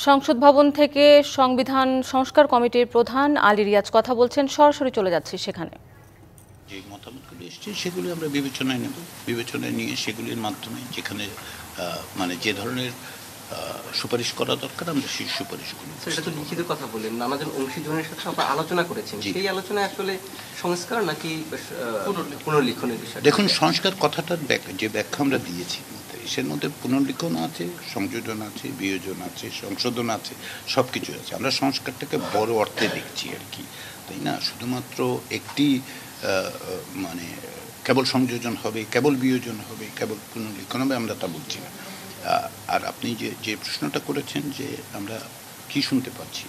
সংসদ ভবন থেকে সংবিধান সংস্কার কমিটির প্রধান আলী রিয়াজ কথা বলছেন, সরাসরি চলে যাচ্ছি সেখানে। যে মতামতগুলো এসছে সেগুলি আমরা বিবেচনায় নেব, বিবেচনায় নিয়ে সেগুলির মাধ্যমে যেখানে মানে যে ধরনের সুপারিশ করা দরকার আমরা সেই সুপারিশগুলো। সেটা তো লিখিত কথা বললেন, নানাজন অংশীজনের সাথে আপনারা আলোচনা করেছেন, সেই আলোচনায় আসলে সংস্কার নাকি পুনর্লিখনের বিষয়? দেখুন, সংস্কার কথাটার যে ব্যাখ্যা আমরা দিয়েছি এর মধ্যে পুনর্লিখন আছে, সংযোজন আছে, বিয়োজন আছে, সংশোধন আছে, সব কিছু আছে। আমরা সংস্কারটাকে বড় অর্থে দেখছি আর কি, তাই না? শুধুমাত্র একটি মানে কেবল সংযোজন হবে, কেবল বিয়োজন হবে, কেবল পুনর্লিখন হবে, আমরা তা বলছি না। আর আপনি যে প্রশ্নটা করেছেন যে আমরা কি শুনতে পাচ্ছি,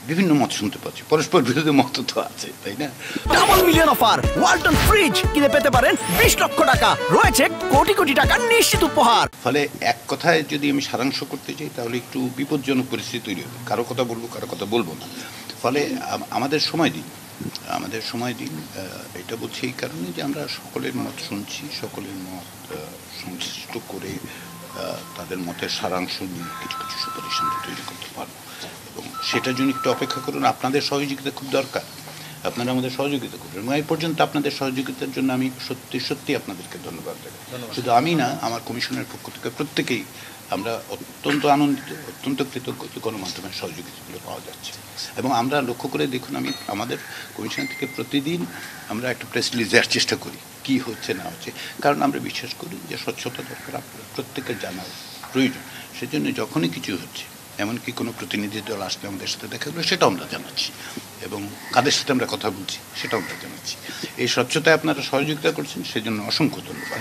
বিভিন্ন মত শুনতে পাচ্ছি, পরস্পর বিরোধী মত তো আছে, তাই না? Double million offer, Walton fridge কিনে পেতে পারেন 20 লক্ষ টাকা, রয়েছে কোটি কোটি টাকার নিশ্চিত উপহার। ফলে এক কথায় যদি আমি সারাংশ করতে চাই তাহলে একটু বিপজ্জনক পরিস্থিতি তৈরি হবে, কারো কথা বলবো কারো কথা বলবো না। ফলে আমাদের সময় দিন, এটা বলছি এই কারণে যে আমরা সকলের মত শুনছি, সকলের মত সংশ্লিষ্ট করে তাদের মতের সারাংশ নিয়ে কিছু কিছু সুপারিশ আমরা তৈরি করতে পারবো, এবং সেটার জন্য একটু অপেক্ষা করুন। আপনাদের সহযোগিতা খুব দরকার, আপনারা আমাদের সহযোগিতা করবেন, এবং এই পর্যন্ত আপনাদের সহযোগিতার জন্য আমি সত্যি সত্যি আপনাদেরকে ধন্যবাদ দেব। শুধু আমি না, আমার কমিশনের পক্ষ থেকে প্রত্যেকেই আমরা অত্যন্ত আনন্দিত, অত্যন্ত কৃতজ্ঞ যে গণমাধ্যমের সহযোগিতাগুলো পাওয়া যাচ্ছে। এবং আমরা লক্ষ্য করে দেখুন, আমাদের কমিশন থেকে প্রতিদিন আমরা একটা প্রেস রিলিজ দেওয়ার চেষ্টা করি কি হচ্ছে না হচ্ছে, কারণ আমরা বিশ্বাস করি যে স্বচ্ছতা দরকার, আপনার প্রত্যেকের জানা প্রয়োজন। সেজন্য যখনই কিছু হচ্ছে, এমনকি কোনো প্রতিনিধি দল আসলে আমাদের সাথে দেখা গেলো, সেটাও আমরা জানাচ্ছি, এবং কাদের সাথে আমরা কথা বলছি সেটাও আমরা জানাচ্ছি। এই স্বচ্ছতায় আপনারা সহযোগিতা করছেন, সেজন্য অসংখ্য ধন্যবাদ।